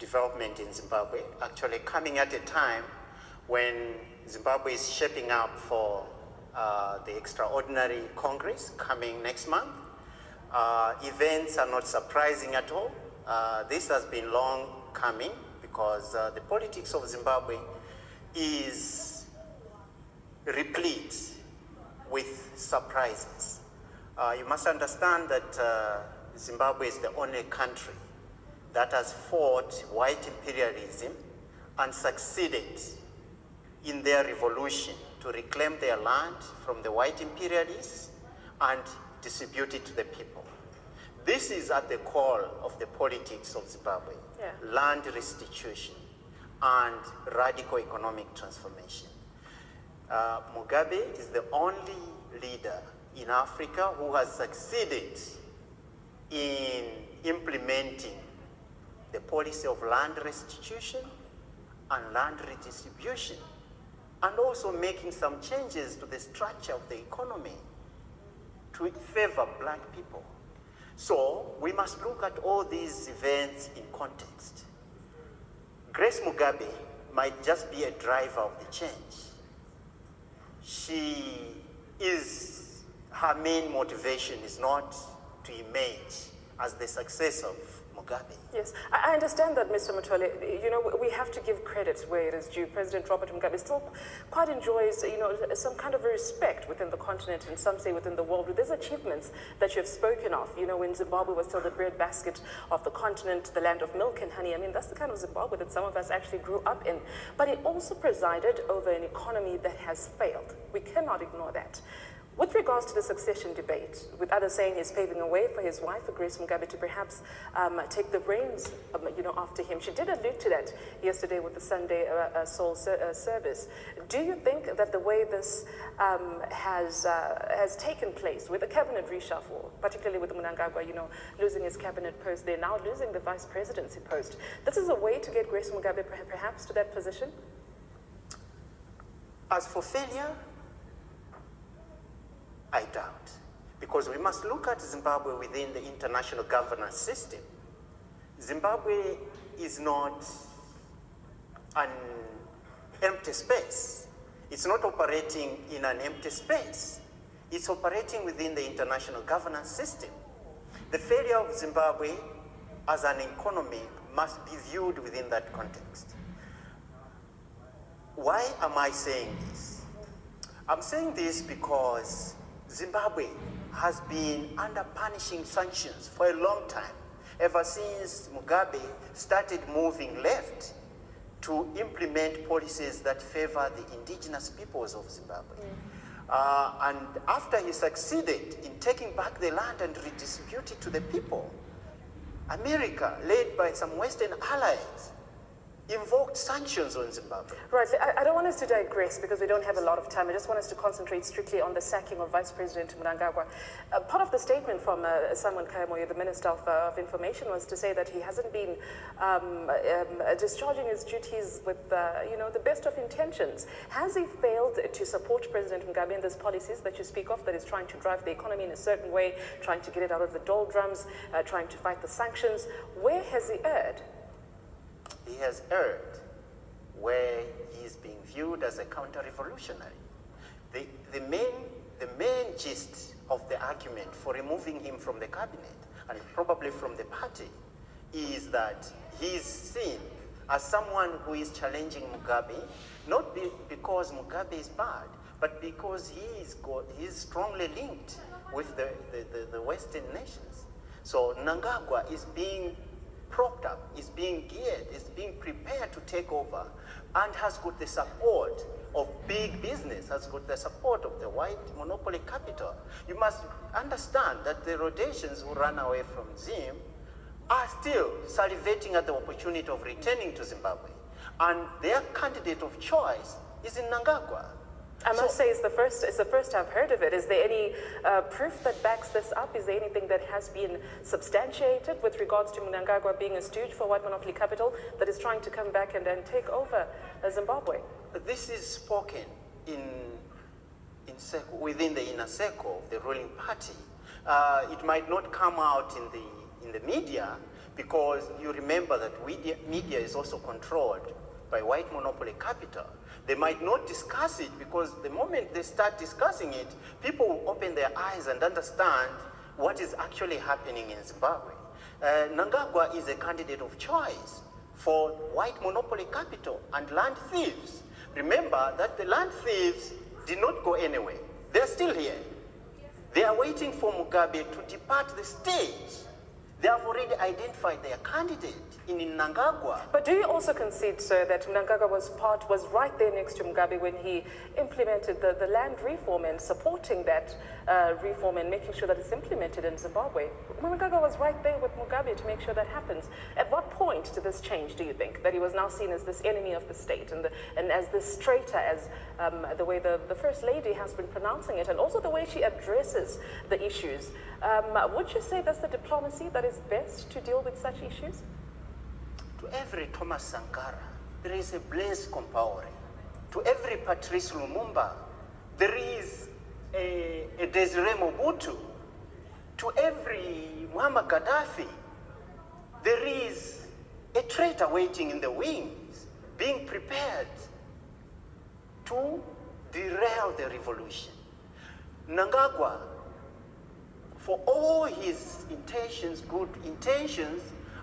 development in Zimbabwe, actually coming at a time when Zimbabwe is shaping up for the extraordinary Congress coming next month. Events are not surprising at all. This has been long coming because the politics of Zimbabwe is replete with surprises. You must understand that Zimbabwe is the only country that has fought white imperialism and succeeded in their revolution to reclaim their land from the white imperialists and distribute it to the people. This is at the core of the politics of Zimbabwe, land restitution and radical economic transformation. Mugabe is the only leader in Africa who has succeeded in implementing the policy of land restitution and land redistribution, and also making some changes to the structure of the economy to favor black people. So we must look at all these events in context. Grace Mugabe might just be a driver of the change. Her main motivation is not to emerge as the successor of Mugabe. Yes, I understand that, Mr. Mitole. You know, we have to give credit where it is due. President Robert Mugabe still quite enjoys, you know, some kind of respect within the continent and some say within the world with his achievements that you have spoken of. You know, when Zimbabwe was still the breadbasket of the continent, the land of milk and honey. I mean, that's the kind of Zimbabwe that some of us actually grew up in. But he also presided over an economy that has failed. We cannot ignore that. With regards to the succession debate, with others saying he's paving a way for his wife, for Grace Mugabe, to perhaps take the reins, you know, after him. She did allude to that yesterday with the Sunday Soul service. Do you think that the way this has taken place with the cabinet reshuffle, particularly with Mnangagwa, you know, losing his cabinet post, they're now losing the vice presidency post. This is a way to get Grace Mugabe perhaps to that position? As for failure, I doubt, because we must look at Zimbabwe within the international governance system. Zimbabwe is not an empty space. It's not operating in an empty space. It's operating within the international governance system. The failure of Zimbabwe as an economy must be viewed within that context. Why am I saying this? I'm saying this because Zimbabwe has been under punishing sanctions for a long time, ever since Mugabe started moving left to implement policies that favor the indigenous peoples of Zimbabwe. And after he succeeded in taking back the land and redistribute it to the people, America, led by some Western allies, invoked sanctions on Zimbabwe. Right, I don't want us to digress because we don't have a lot of time. I just want us to concentrate strictly on the sacking of Vice President Mnangagwa. Part of the statement from Simon Kayamoyo, the Minister of Information, was to say that he hasn't been discharging his duties with you know, the best of intentions. Has he failed to support President Mugabe in those policies that you speak of, that is trying to drive the economy in a certain way, trying to get it out of the doldrums, trying to fight the sanctions? Where has he erred? He has erred where he is being viewed as a counter-revolutionary. The main gist of the argument for removing him from the cabinet and probably from the party is that he is seen as someone who is challenging Mugabe, not because Mugabe is bad, but because he is strongly linked with the Western nations. So Mnangagwa is being propped up, is being geared, is being prepared to take over, and has got the support of big business, has got the support of the white monopoly capital. You must understand that the Rhodesians who ran away from Zim are still salivating at the opportunity of returning to Zimbabwe. And their candidate of choice is in Mnangagwa. I must say it's the first I've heard of it. Is there any proof that backs this up? Is there anything that has been substantiated with regards to Mnangagwa being a stooge for white monopoly capital that is trying to come back and take over Zimbabwe? This is spoken within the inner circle of the ruling party. It might not come out in the media because you remember that media is also controlled by white monopoly capital. They might not discuss it because the moment they start discussing it, people will open their eyes and understand what is actually happening in Zimbabwe. Mnangagwa is a candidate of choice for white monopoly capital and land thieves. Remember that the land thieves did not go anywhere. They're still here. They are waiting for Mugabe to depart the stage. They have already identified their candidate in Mnangagwa. But do you also concede, sir, that Mnangagwa was right there next to Mugabe when he implemented the land reform and supporting that reform and making sure that it's implemented in Zimbabwe? Mnangagwa was right there with Mugabe to make sure that happens. At what point did this change, do you think, that he was now seen as this enemy of the state and as this traitor, as the way the First Lady has been pronouncing it, and also the way she addresses the issues? Would you say that's the diplomacy that is best to deal with such issues? To every Thomas Sankara, there is a Blaise Compaoré. To every Patrice Lumumba, there is a Desiree Mobutu. To every Muammar Gaddafi, there is a traitor waiting in the wings, being prepared to derail the revolution. Mnangagwa, for all his intentions, good intentions,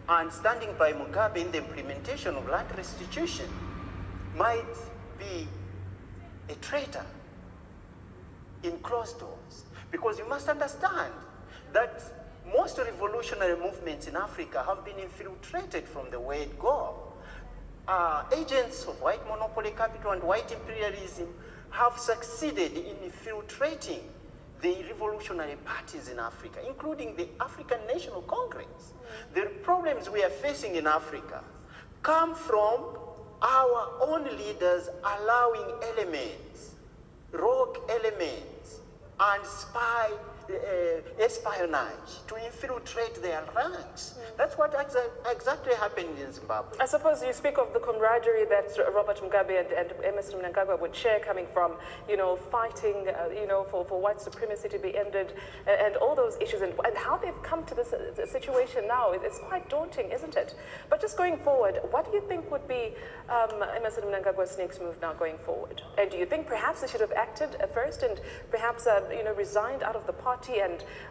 and standing by Mugabe in the implementation of land restitution, might be a traitor in closed doors. Because you must understand that most revolutionary movements in Africa have been infiltrated from the word go. Agents of white monopoly capital and white imperialism have succeeded in infiltrating the revolutionary parties in Africa, including the African National Congress. The problems we are facing in Africa come from our own leaders allowing elements, rogue elements, and espionage to infiltrate their ranks. That's what exactly happened in Zimbabwe. I suppose you speak of the camaraderie that Robert Mugabe and Emmerson Mnangagwa would share, coming from, fighting, for white supremacy to be ended, and all those issues, and how they've come to this situation now. It's quite daunting, isn't it? But just going forward, what do you think would be Emmerson Mnangagwa's next move now going forward? And do you think perhaps he should have acted first and perhaps, resigned out of the party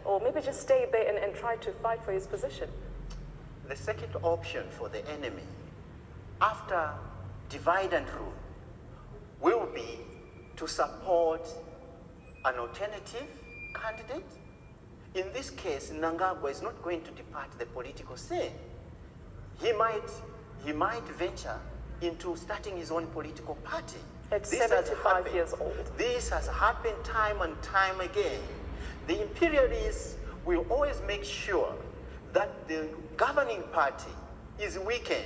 or maybe just stayed there and tried to fight for his position? The second option for the enemy, after divide and rule, will be to support an alternative candidate. In this case, Mnangagwa is not going to depart the political scene. He might venture into starting his own political party. At 75 years old. This has happened time and time again. The imperialists will always make sure that the governing party is weakened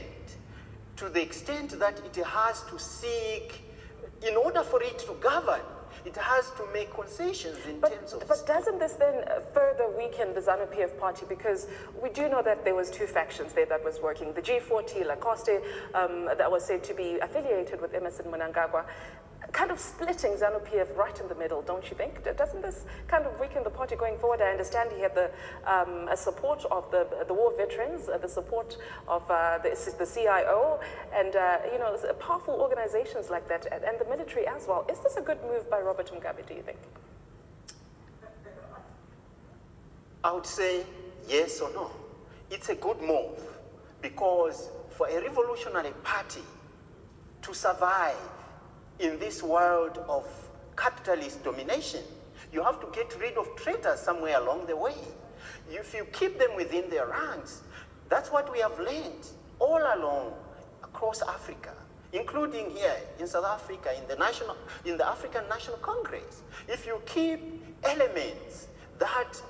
to the extent that it has to seek, in order for it to govern, it has to make concessions in terms of... But doesn't this then further weaken the ZANU-PF party? Because we do know that there was two factions there that was working. The G40, Lacoste, that was said to be affiliated with Emmerson Mnangagwa, kind of splitting ZANU-PF right in the middle, don't you think? Doesn't this kind of weaken the party going forward? I understand he had the support of the war veterans, the support of the CIO, and powerful organizations like that, and the military as well. Is this a good move by Robert Mugabe, do you think? I would say yes or no. It's a good move, because for a revolutionary party to survive in this world of capitalist domination, you have to get rid of traitors somewhere along the way. If you keep them within their ranks, that's what we have learned all along across Africa, including here in South Africa, in the African National Congress. If you keep elements that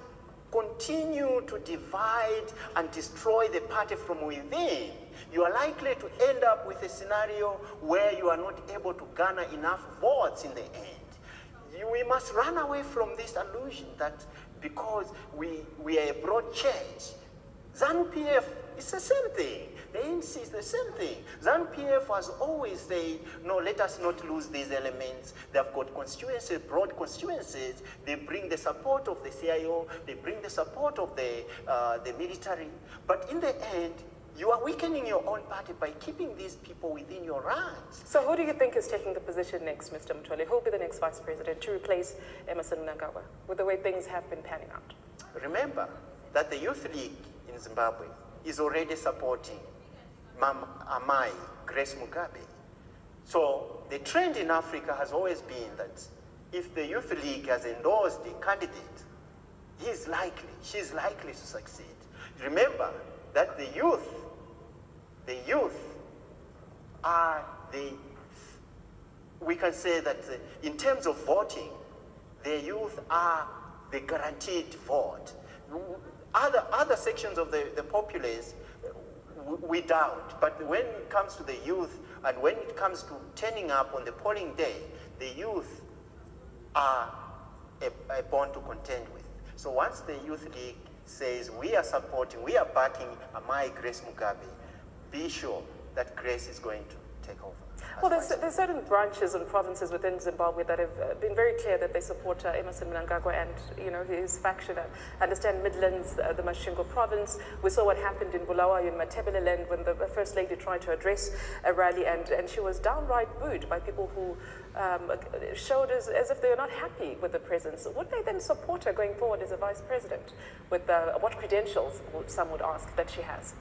continue to divide and destroy the party from within, you are likely to end up with a scenario where you are not able to garner enough votes in the end. We must run away from this illusion that because we are a broad church, ZANU-PF is the same thing. The ANC is the same thing. ZANU-PF has always said, no, let us not lose these elements. They've got constituencies, broad constituencies. They bring the support of the CIO. They bring the support of the military. But in the end, you are weakening your own party by keeping these people within your ranks. So who do you think is taking the position next, Mr. Mitole? Who will be the next Vice President to replace Emmerson Mnangagwa, with the way things have been panning out? Remember that the Youth League in Zimbabwe is already supporting Amai, Grace Mugabe. So the trend in Africa has always been that if the Youth League has endorsed a candidate, she's likely to succeed. Remember that the youth are we can say that in terms of voting, the youth are the guaranteed vote. Other sections of the populace, we doubt. But when it comes to the youth and when it comes to turning up on the polling day, the youth are a bond to contend with. So once the Youth League says we are backing Amai Grace Mugabe, be sure that Grace is going to take over. Well, there's certain branches and provinces within Zimbabwe that have been very clear that they support Emmerson Mnangagwa and his faction. I understand Midlands, the Masvingo province. We saw what happened in Bulawayo in Matebeleland when the First Lady tried to address a rally and she was downright booed by people who showed as if they were not happy with the presence. Would they then support her going forward as a vice president with what credentials, some would ask, that she has?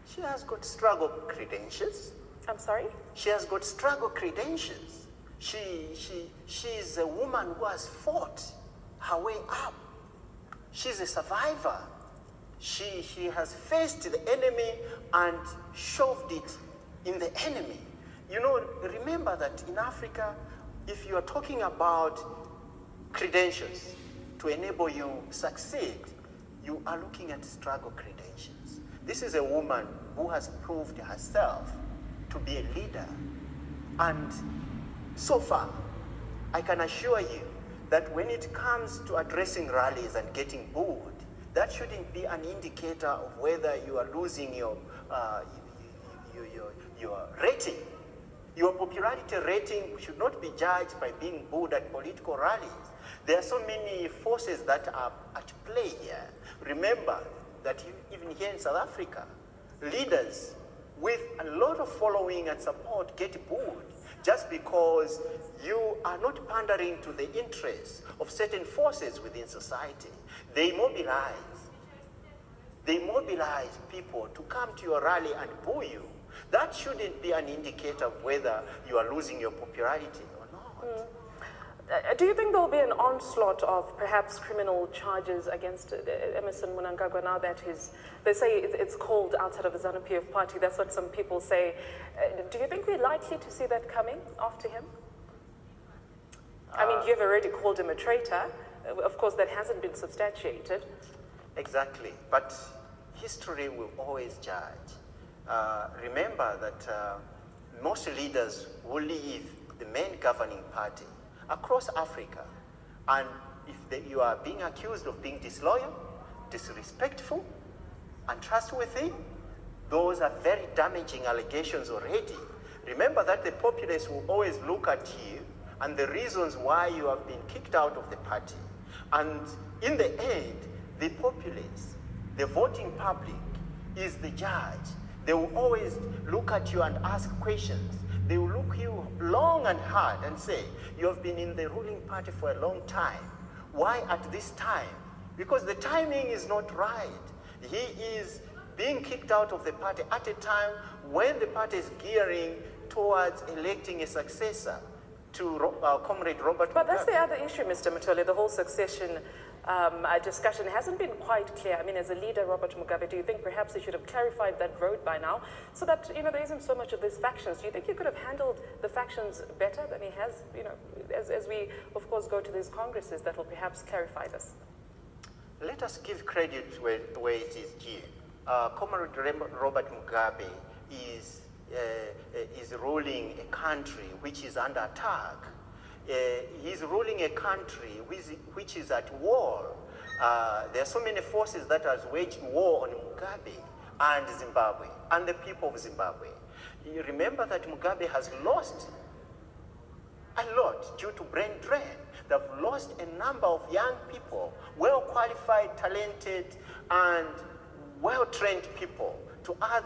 She has got struggle credentials. I'm sorry? She has got struggle credentials. She's a woman who has fought her way up. She's a survivor. She has faced the enemy and shoved it in the enemy. Remember that in Africa, if you are talking about credentials to enable you succeed, you are looking at struggle credentials. This is a woman who has proved herself to be a leader. And so far, I can assure you that when it comes to addressing rallies and getting booed, that shouldn't be an indicator of whether you are losing your rating. Your popularity rating should not be judged by being booed at political rallies. There are so many forces that are at play here. Remember that even here in South Africa, leaders with a lot of following and support get booed just because you are not pandering to the interests of certain forces within society. They mobilize people to come to your rally and boo you. That shouldn't be an indicator of whether you are losing your popularity or not. Do you think there will be an onslaught of perhaps criminal charges against Emmerson Mnangagwa now that they say it's called outside of the ZANU-PF party? That's what some people say. Do you think we're likely to see that coming after him? I mean, you've already called him a traitor. Of course, that hasn't been substantiated. Exactly. But history will always judge. Remember that most leaders will leave the main governing party across Africa, and if you are being accused of being disloyal, disrespectful, untrustworthy, those are very damaging allegations already. Remember that the populace will always look at you and the reasons why you have been kicked out of the party. And in the end, the populace, the voting public, is the judge. They will always look at you and ask questions. They will look you long and hard and say, you have been in the ruling party for a long time. Why at this time? Because the timing is not right. He is being kicked out of the party at a time when the party is gearing towards electing a successor to Comrade Robert Mugabe. But that's the other issue, Mr. Mitole. The whole succession discussion hasn't been quite clear. I mean, as a leader, Robert Mugabe, do you think perhaps he should have clarified that road by now so that, there isn't so much of these factions? Do you think he could have handled the factions better than he has, as we, of course, go to these congresses that will perhaps clarify this? Let us give credit where it is due. Comrade Robert Mugabe is ruling a country which is under attack. He's ruling a country which is at war There are so many forces that are waging war on Mugabe and Zimbabwe and the people of Zimbabwe. You remember that Mugabe has lost a lot due to brain drain. They've lost a number of young people, well qualified, talented, and well trained people to other